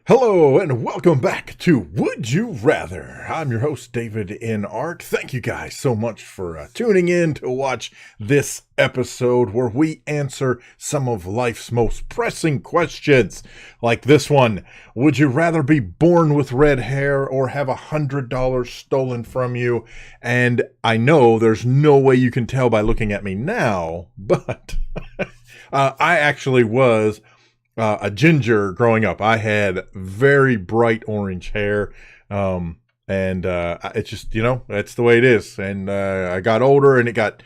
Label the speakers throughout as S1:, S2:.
S1: Hello and welcome back to Would You Rather. I'm your host, davidinark. Thank you guys so much for tuning in to watch this episode where we answer some of life's most pressing questions, like this one. Would you rather be born with red hair or have $100 stolen from you? And I know there's no way you can tell by looking at me now, but I actually was a ginger growing up. I had very bright orange hair. And it's just, that's the way it is. And I got older and it got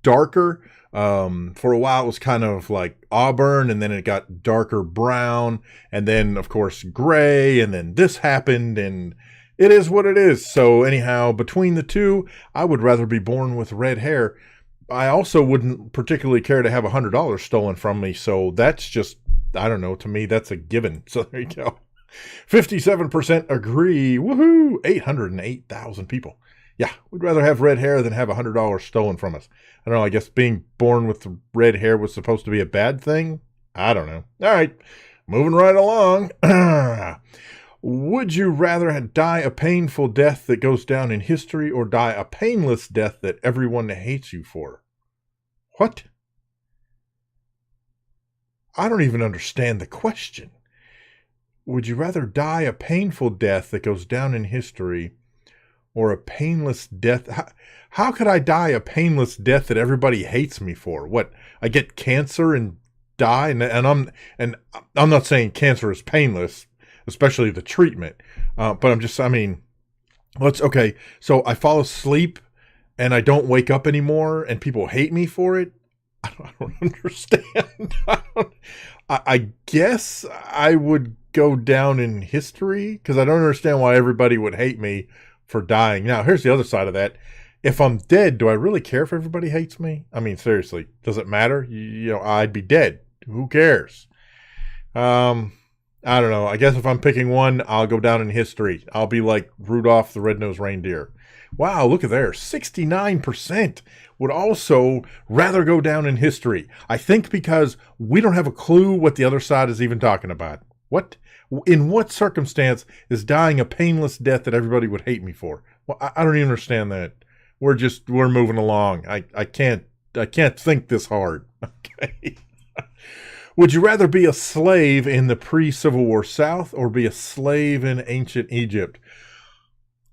S1: darker. For a while it was kind of like auburn, and then it got darker brown, and then of course gray, and then this happened, and it is what it is. So anyhow, between the two, I would rather be born with red hair. I also wouldn't particularly care to have $100 stolen from me. So that's just, I don't know, to me, that's a given. So there you go. 57% agree. Woohoo! 808,000 people. Yeah, we'd rather have red hair than have $100 stolen from us. I don't know, I guess being born with red hair was supposed to be a bad thing? I don't know. All right, moving right along. Would you rather die a painful death that goes down in history or die a painless death that everyone hates you for? What? I don't even understand the question. Would you rather die a painful death that goes down in history or a painless death? How could I die a painless death that everybody hates me for? What? I get cancer and die? And I'm not saying cancer is painless, especially the treatment. But okay. So I fall asleep and I don't wake up anymore and people hate me for it. I don't understand. I guess I would go down in history because I don't understand why everybody would hate me for dying. Now, here's the other side of that. If I'm dead, do I really care if everybody hates me? I mean, seriously, does it matter? I'd be dead. Who cares? I don't know. I guess if I'm picking one, I'll go down in history. I'll be like Rudolph the Red-Nosed Reindeer. Wow, look at there. 69% would also rather go down in history. I think because we don't have a clue what the other side is even talking about. What? In what circumstance is dying a painless death that everybody would hate me for? Well, I don't even understand that. We're moving along. I can't think this hard. Okay. Would you rather be a slave in the pre-Civil War South or be a slave in ancient Egypt?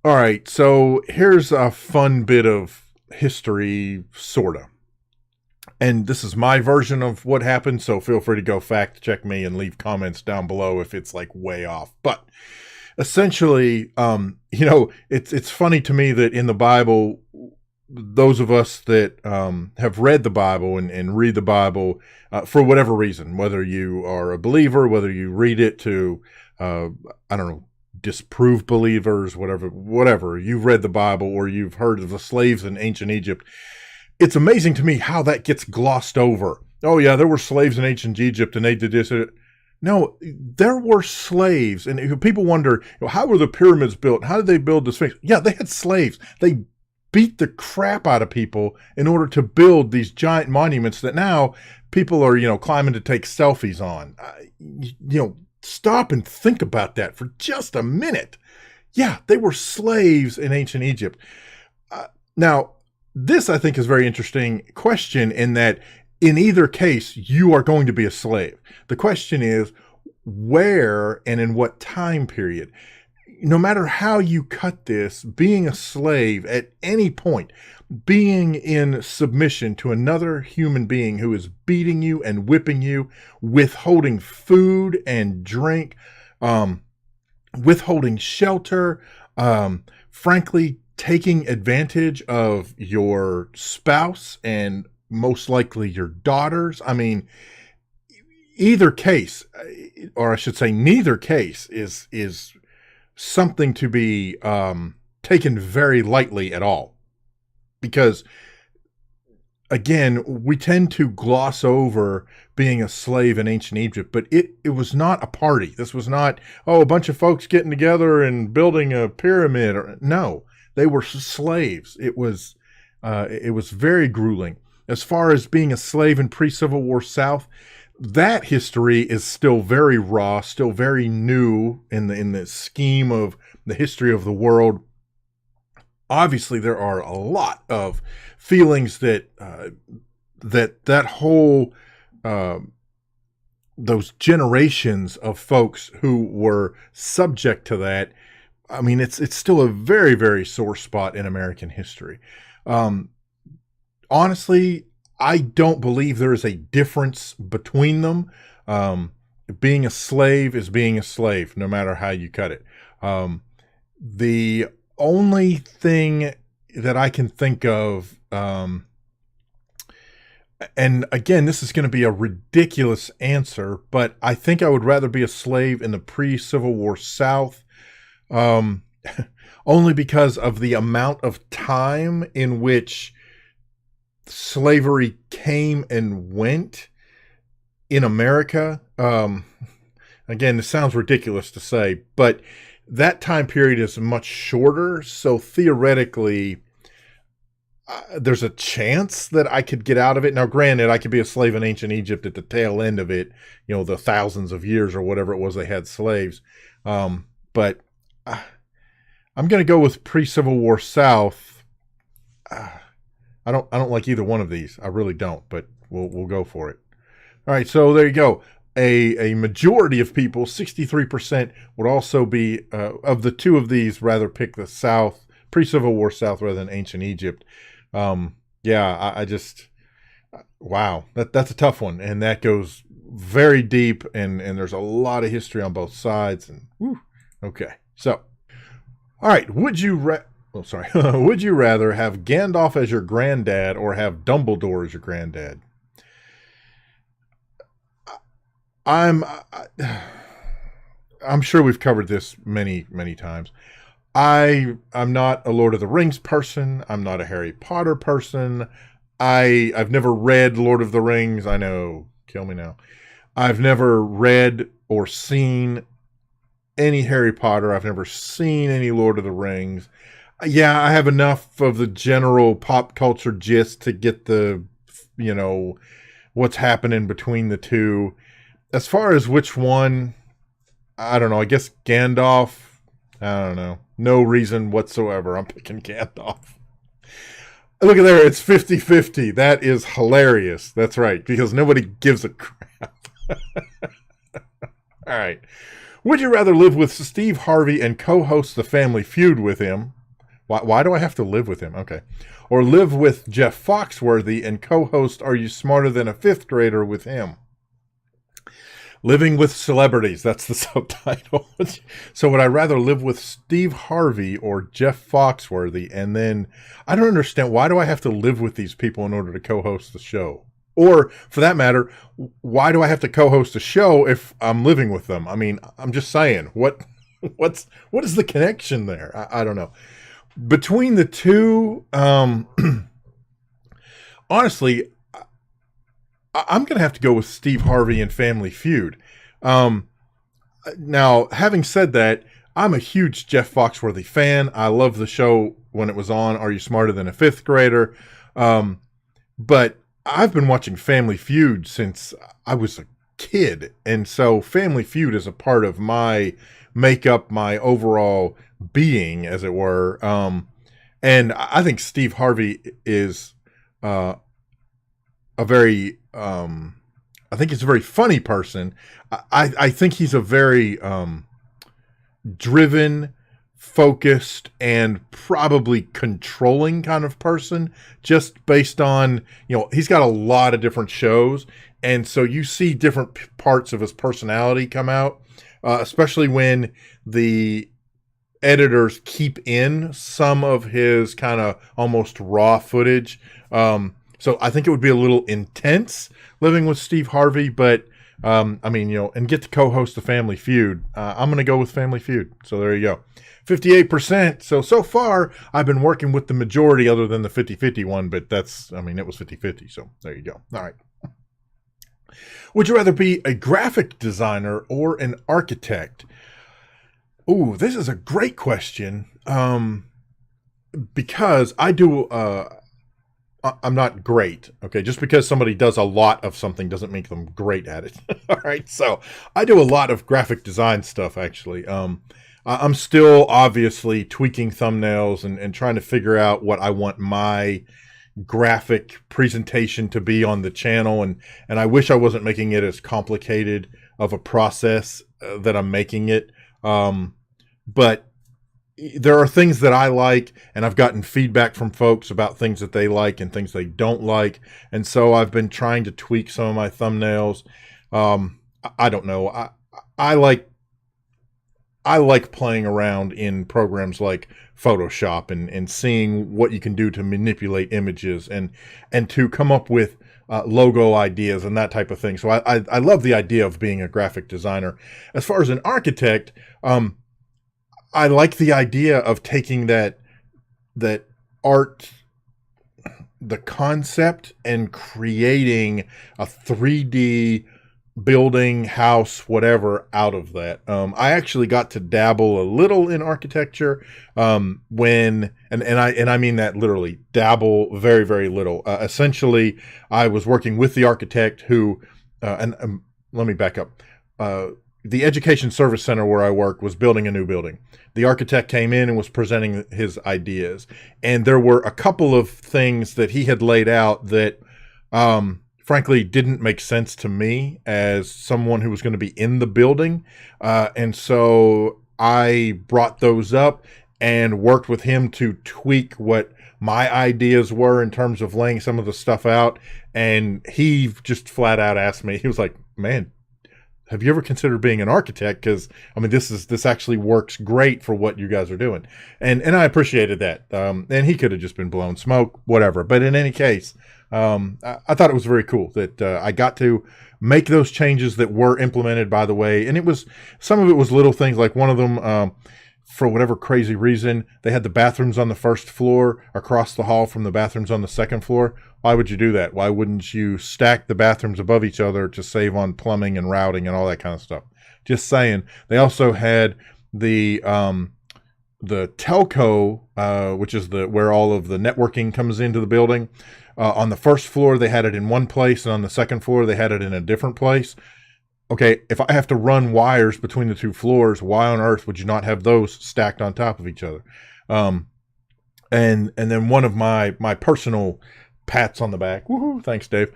S1: All right, so here's a fun bit of history, sorta. And this is my version of what happened, so feel free to go fact check me and leave comments down below if it's like way off. But essentially, it's funny to me that in the Bible, those of us that have read the Bible and read the Bible for whatever reason, whether you are a believer, whether you read it to, disprove believers, whatever, you've read the Bible or you've heard of the slaves in ancient Egypt. It's amazing to me how that gets glossed over. Oh yeah, there were slaves in ancient Egypt and they did this. No, there were slaves. And people wonder, how were the pyramids built? How did they build the Sphinx? Yeah, they had slaves. They beat the crap out of people in order to build these giant monuments that now people are, climbing to take selfies on. Stop and think about that for just a minute. Yeah, they were slaves in ancient Egypt. Now, this I think is a very interesting question in that in either case, you are going to be a slave. The question is where and in what time period. No matter how you cut this, being a slave at any point, being in submission to another human being who is beating you and whipping you, withholding food and drink, withholding shelter, frankly, taking advantage of your spouse and most likely your daughters. I mean, either case, or I should say neither case is something to be taken very lightly at all. Because, again, we tend to gloss over being a slave in ancient Egypt, but it was not a party. This was not, a bunch of folks getting together and building a pyramid. No, they were slaves. It was very grueling. As far as being a slave in pre-Civil War South, that history is still very raw, still very new in the scheme of the history of the world. Obviously, there are a lot of feelings that that whole those generations of folks who were subject to that. I mean, it's still a very, very sore spot in American history. Honestly, I don't believe there is a difference between them. Being a slave is being a slave, no matter how you cut it. The only thing that I can think of, and again, this is going to be a ridiculous answer, but I think I would rather be a slave in the pre-Civil War South, only because of the amount of time in which slavery came and went in America. Again, this sounds ridiculous to say, but that time period is much shorter. So theoretically, there's a chance that I could get out of it. Now, granted, I could be a slave in ancient Egypt at the tail end of it, the thousands of years or whatever it was they had slaves. But I'm going to go with pre-Civil War South. I don't like either one of these. I really don't, but we'll go for it. All right, so there you go. A majority of people, 63%, would also be of the two of these rather pick the South, pre-Civil War South rather than ancient Egypt. I just wow, that's a tough one, and that goes very deep, and there's a lot of history on both sides. And okay, so all right, would you rather have Gandalf as your granddad or have Dumbledore as your granddad? I'm sure we've covered this many, many times. I'm not a Lord of the Rings person. I'm not a Harry Potter person. I've never read Lord of the Rings. I know, kill me now. I've never read or seen any Harry Potter. I've never seen any Lord of the Rings. Yeah, I have enough of the general pop culture gist to get the, what's happening between the two. As far as which one, I don't know. I guess Gandalf. I don't know. No reason whatsoever. I'm picking Gandalf. Look at there. It's 50-50. That is hilarious. That's right. Because nobody gives a crap. All right. Would you rather live with Steve Harvey and co-host The Family Feud with him? Why do I have to live with him? Okay. Or live with Jeff Foxworthy and co-host Are You Smarter Than a Fifth Grader with him? Living with celebrities. That's the subtitle. So would I rather live with Steve Harvey or Jeff Foxworthy? And then I don't understand. Why do I have to live with these people in order to co-host the show? Or for that matter, why do I have to co-host a show if I'm living with them? I mean, I'm just saying, what is the connection there? I don't know. Between the two, honestly, I'm going to have to go with Steve Harvey and Family Feud. Now, having said that, I'm a huge Jeff Foxworthy fan. I love the show when it was on. Are You Smarter Than a Fifth Grader? But I've been watching Family Feud since I was a kid. And so Family Feud is a part of my makeup, my overall being, as it were. And I think Steve Harvey is I think he's a very funny person. I think he's a very driven, focused, and probably controlling kind of person, just based on, he's got a lot of different shows. And so you see different parts of his personality come out, especially when the editors keep in some of his kind of almost raw footage. So I think it would be a little intense living with Steve Harvey, but and get to co-host the Family Feud. I'm going to go with Family Feud. So there you go. 58%. So far I've been working with the majority other than the 50-50 one, but it was 50-50. So there you go. All right. Would you rather be a graphic designer or an architect? Ooh, this is a great question. Because I do I'm not great. Okay, just because somebody does a lot of something doesn't make them great at it. All right, so I do a lot of graphic design stuff actually. I'm still obviously tweaking thumbnails and trying to figure out what I want my graphic presentation to be on the channel, and I wish I wasn't making it as complicated of a process that I'm making it. But there are things that I like, and I've gotten feedback from folks about things that they like and things they don't like, and so I've been trying to tweak some of my thumbnails. I don't know. I like playing around in programs like Photoshop and seeing what you can do to manipulate images and to come up with logo ideas and that type of thing. So I love the idea of being a graphic designer. As far as an architect, I like the idea of taking that art, the concept, and creating a 3D building, house, whatever out of that. I actually got to dabble a little in architecture when I mean that literally, dabble very, very little. Essentially, I was working with the architect who let me back up. The education service center where I work was building a new building. The architect came in and was presenting his ideas. And there were a couple of things that he had laid out that, frankly, didn't make sense to me as someone who was going to be in the building. And so I brought those up and worked with him to tweak what my ideas were in terms of laying some of the stuff out. And he just flat out asked me, he was like, man, have you ever considered being an architect? Because I mean, this actually works great for what you guys are doing, and I appreciated that. And he could have just been blown smoke, whatever. But in any case, I thought it was very cool that I got to make those changes that were implemented, by the way. And some of it was little things, like one of them, for whatever crazy reason, they had the bathrooms on the first floor across the hall from the bathrooms on the second floor. Why would you do that? Why wouldn't you stack the bathrooms above each other to save on plumbing and routing and all that kind of stuff? Just saying. They also had the telco, which is where all of the networking comes into the building. On the first floor, they had it in one place, and on the second floor, they had it in a different place. Okay, if I have to run wires between the two floors, why on earth would you not have those stacked on top of each other? And then one of my personal pats on the back, woohoo, thanks, Dave,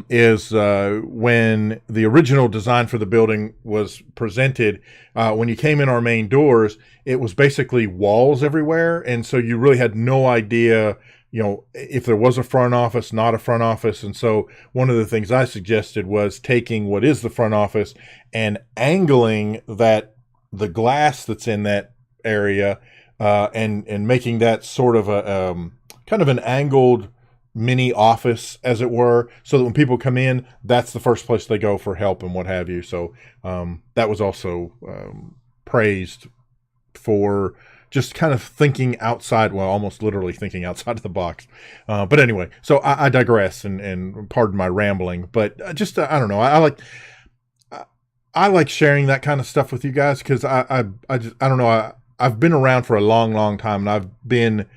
S1: is when the original design for the building was presented, when you came in our main doors, it was basically walls everywhere, and so you really had no idea, if there was a front office, not a front office. And so one of the things I suggested was taking what is the front office and angling the glass that's in that area, and making that sort of a kind of an angled mini office, as it were, so that when people come in, that's the first place they go for help and what have you. So that was also praised for just kind of thinking outside, well, almost literally thinking outside of the box. But anyway, so I digress, and pardon my rambling, but I don't know. I like sharing that kind of stuff with you guys, because I don't know. I've been around for a long, long time, and I've been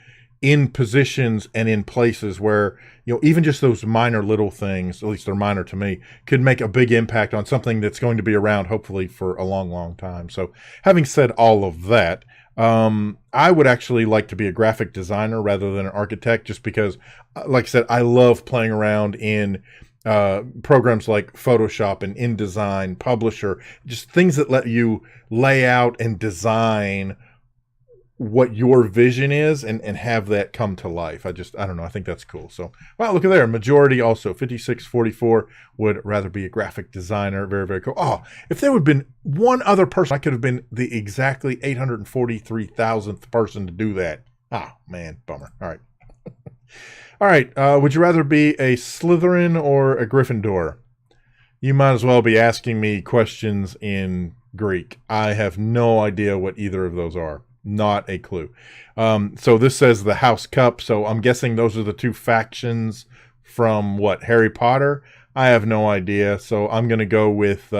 S1: in positions and in places where, even just those minor little things, at least they're minor to me, could make a big impact on something that's going to be around hopefully for a long, long time. So having said all of that, I would actually like to be a graphic designer rather than an architect, just because, like I said, I love playing around in programs like Photoshop and InDesign, Publisher, just things that let you lay out and design what your vision is and have that come to life. I don't know. I think that's cool. So, wow, look at there. Majority also, 56-44, would rather be a graphic designer. Very, very cool. Oh, if there would have been one other person, I could have been the exactly 843,000th person to do that. Ah, man, bummer. All right. All right. Would you rather be a Slytherin or a Gryffindor? You might as well be asking me questions in Greek. I have no idea what either of those are. Not a clue. So this says the House Cup. So I'm guessing those are the two factions from what, Harry Potter? I have no idea. So I'm going to go with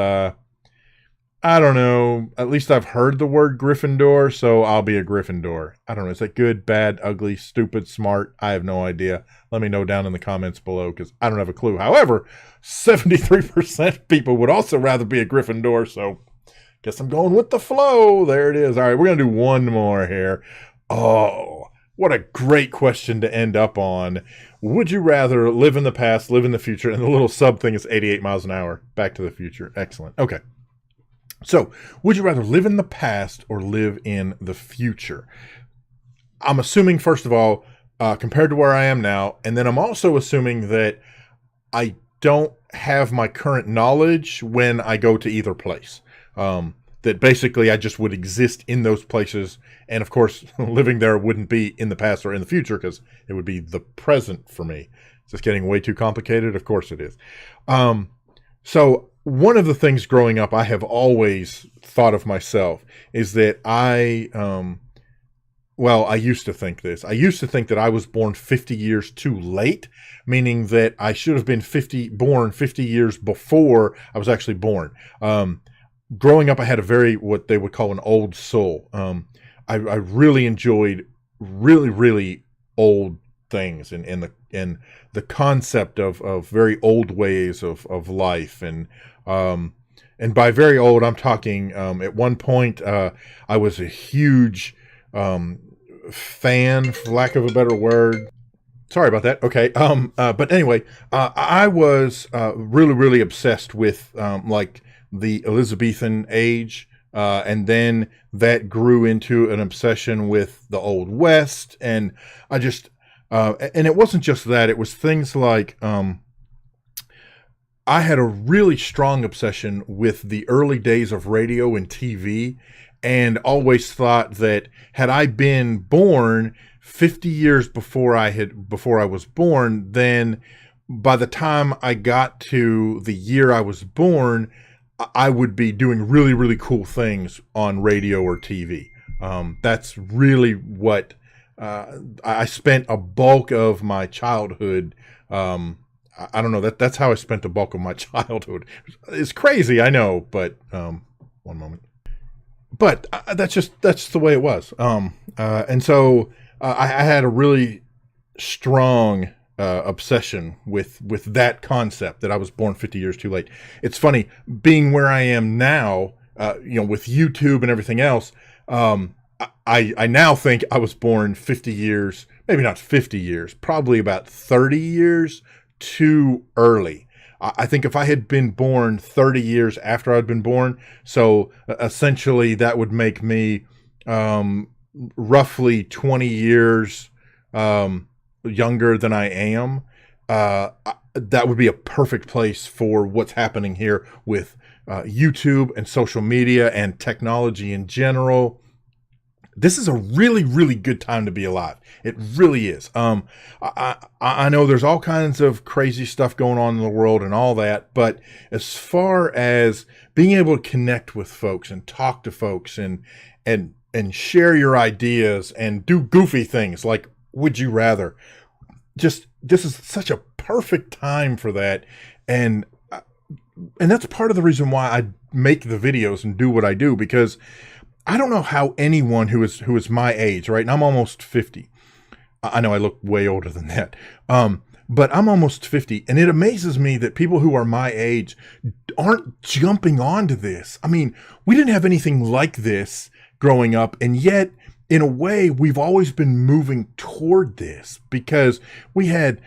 S1: I don't know. At least I've heard the word Gryffindor, so I'll be a Gryffindor. I don't know. Is that good, bad, ugly, stupid, smart? I have no idea. Let me know down in the comments below because I don't have a clue. However, 73% people would also rather be a Gryffindor, so guess I'm going with the flow. There it is. All right, we're going to do one more here. Oh, what a great question to end up on. Would you rather live in the past, live in the future? And the little sub thing is 88 miles an hour. Back to the future. Excellent. Okay. So, would you rather live in the past or live in the future? I'm assuming, first of all, compared to where I am now, and then I'm also assuming that I don't have my current knowledge when I go to either place. That basically I just would exist in those places, and of course, living there wouldn't be in the past or in the future because it would be the present for me. Is this getting way too complicated? Of course it is. So one of the things growing up I have always thought of myself is that I used to think this. I used to think that I was born 50 years too late, meaning that I should have been born 50 years before I was actually born. Growing up, I had what they would call an old soul. I really enjoyed really old things and the concept of very old ways of life. And by very old, I'm talking, at one point, I was a huge, fan, for lack of a better word. Sorry about that. Okay. But anyway, I was, really obsessed with, like the Elizabethan age. And then that grew into an obsession with the Old West. And I just, and it wasn't just that, it was things like, I had a really strong obsession with the early days of radio and TV, and always thought that had I been born 50 years before I was born, then by the time I got to the year I was born, I would be doing really cool things on radio or TV. That's really what I spent a bulk of my childhood. I don't know, that's how I spent the bulk of my childhood. It's crazy, I know, but one moment. But that's the way it was. And so I had a really strong obsession with that concept that I was born 50 years too late. It's funny being where I am now, with YouTube and everything else. I now think I was born 50 years, maybe not 50 years, probably about 30 years too early. I think if I had been born 30 years after I'd been born, so essentially that would make me roughly 20 years younger than I am. That would be a perfect place for what's happening here with YouTube and social media and technology in general. This is a really good time to be alive. It really is. I know there's all kinds of crazy stuff going on in the world and all that, but as far as being able to connect with folks and talk to folks and share your ideas and do goofy things like Would You Rather, this is such a perfect time for that. And that's part of the reason why I make the videos and do what I do, because I don't know how anyone who is my age, right? And I'm almost 50. I know I look way older than that. But I'm almost 50, and it amazes me that people who are my age aren't jumping onto this. I mean, we didn't have anything like this growing up, and yet, in a way, we've always been moving toward this because we had,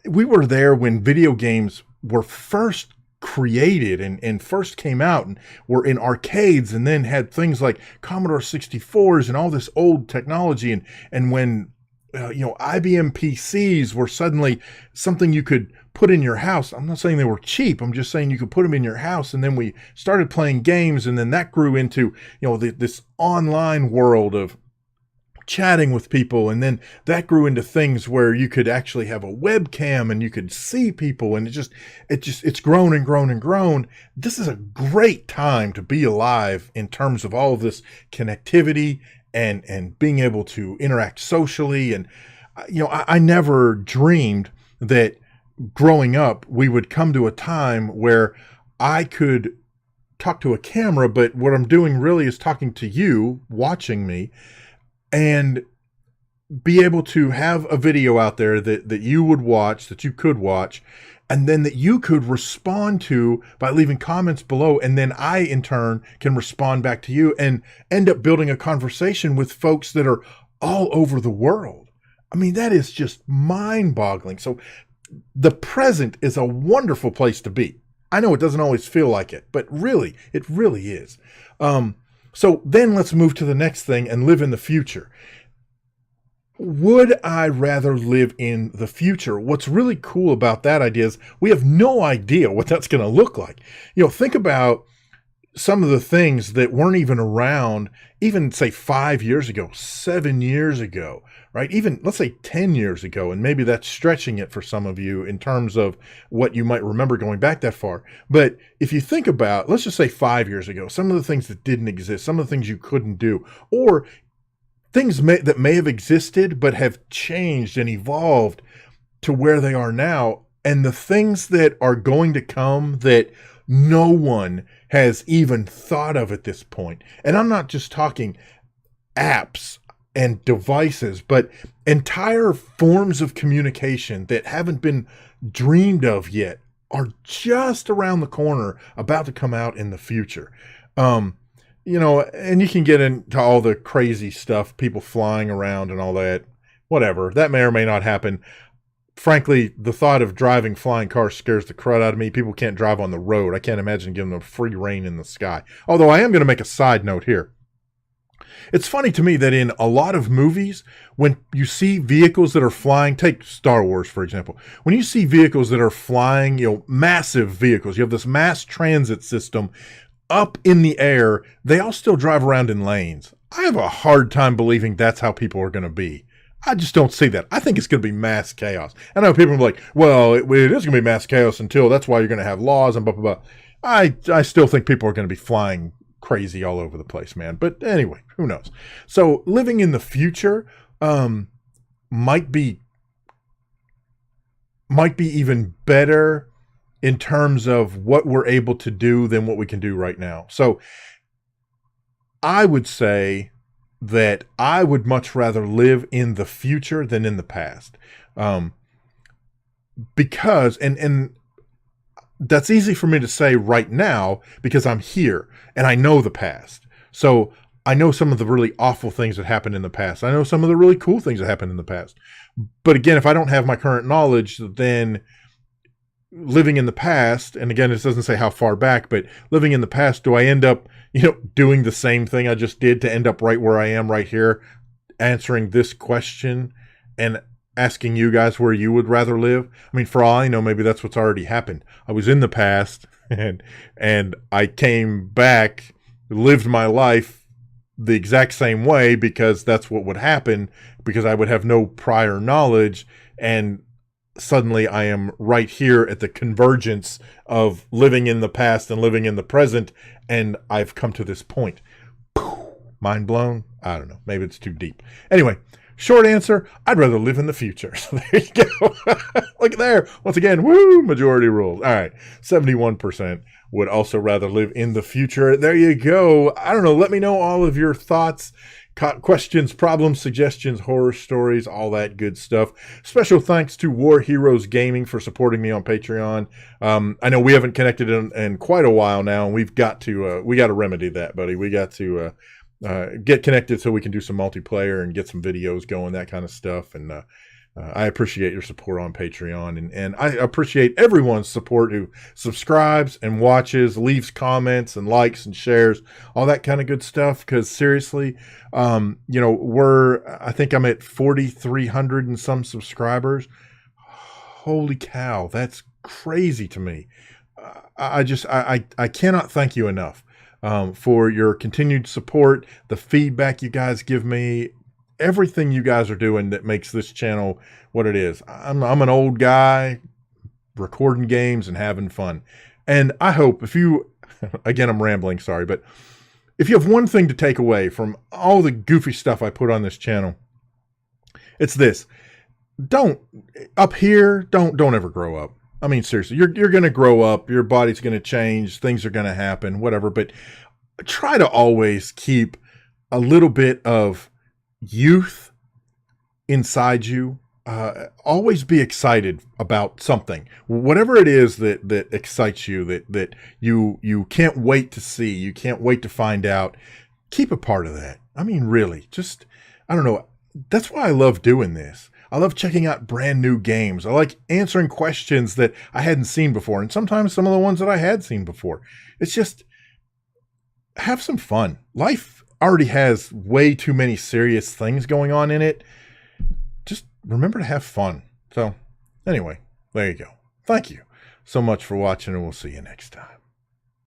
S1: we were there when video games were first created and first came out and were in arcades, and then had things like Commodore 64s and all this old technology, and when IBM PCs were suddenly something you could put in your house. I'm not saying they were cheap. I'm just saying you could put them in your house. And then we started playing games, and then that grew into this online world of chatting with people, and then that grew into things where you could actually have a webcam and you could see people, and it's grown and grown and grown. This is a great time to be alive in terms of all of this connectivity and being able to interact socially. And I never dreamed that growing up we would come to a time where I could talk to a camera, but what I'm doing really is talking to you, watching me, and be able to have a video out there that you would watch, that you could watch, and then that you could respond to by leaving comments below. And then I, in turn, can respond back to you and end up building a conversation with folks that are all over the world. I mean, that is just mind-boggling. So the present is a wonderful place to be. I know it doesn't always feel like it, but really, it really is. So then let's move to the next thing and live in the future. Would I rather live in the future? What's really cool about that idea is we have no idea what that's going to look like. Think about some of the things that weren't even around, even say 5 years ago, 7 years ago, right? Even let's say 10 years ago. And maybe that's stretching it for some of you in terms of what you might remember going back that far. But if you think about, let's just say 5 years ago, some of the things that didn't exist, some of the things you couldn't do, or things that may have existed but have changed and evolved to where they are now, and the things that are going to come that no one has even thought of at this point. And I'm not just talking apps and devices, but entire forms of communication that haven't been dreamed of yet are just around the corner, about to come out in the future. And you can get into all the crazy stuff, people flying around and all that, whatever. That may or may not happen. Frankly, the thought of driving flying cars scares the crud out of me. People can't drive on the road. I can't imagine giving them free rein in the sky. Although I am going to make a side note here. It's funny to me that in a lot of movies, when you see vehicles that are flying, take Star Wars, for example. When you see vehicles that are flying, massive vehicles, you have this mass transit system up in the air, they all still drive around in lanes. I have a hard time believing that's how people are going to be. I just don't see that. I think it's going to be mass chaos. I know people are like, well, it is going to be mass chaos until that's why you're going to have laws and blah, blah, blah. I still think people are going to be flying crazy all over the place, man. But anyway, who knows? So living in the future might be even better in terms of what we're able to do than what we can do right now. So I would say that I would much rather live in the future than in the past. Because, and that's easy for me to say right now because I'm here and I know the past. So I know some of the really awful things that happened in the past. I know some of the really cool things that happened in the past. But again, if I don't have my current knowledge, then living in the past, and again, this doesn't say how far back, but living in the past, do I end up, doing the same thing I just did to end up right where I am right here, answering this question and asking you guys where you would rather live? I mean, for all I know, maybe that's what's already happened. I was in the past and I came back, lived my life the exact same way because that's what would happen, because I would have no prior knowledge, and suddenly I am right here at the convergence of living in the past and living in the present, and I've come to this point. Mind blown? I don't know. Maybe it's too deep. Anyway, short answer, I'd rather live in the future. So there you go. Look there. Once again, woo, majority rules. All right, 71% would also rather live in the future. There you go. I don't know. Let me know all of your thoughts, questions, problems, suggestions, horror stories, all that good stuff. Special thanks to War Heroes Gaming for supporting me on Patreon. I know we haven't connected in quite a while now, and we got to remedy that, buddy. We got to get connected so we can do some multiplayer and get some videos going, that kind of stuff. And I appreciate your support on Patreon, and I appreciate everyone's support who subscribes and watches, leaves comments and likes and shares, all that kind of good stuff. Because seriously, I think I'm at 4,300 and some subscribers. Holy cow, that's crazy to me. I cannot thank you enough for your continued support, the feedback you guys give me, everything you guys are doing that makes this channel what it is. I'm an old guy recording games and having fun. And I hope if you, again, I'm rambling, sorry, but if you have one thing to take away from all the goofy stuff I put on this channel, it's this. Don't ever grow up. I mean, seriously, you're going to grow up, your body's going to change, things are going to happen, whatever. But try to always keep a little bit of youth inside you. Always be excited about something, whatever it is that excites you, that you can't wait to see, you can't wait to find out. Keep a part of that. I mean, really, just, I don't know. That's why I love doing this. I love checking out brand new games. I like answering questions that I hadn't seen before, and sometimes some of the ones that I had seen before. It's just, have some fun. Life already has way too many serious things going on in it. Just remember to have fun. So, anyway, there you go. Thank you so much for watching, and we'll see you next time.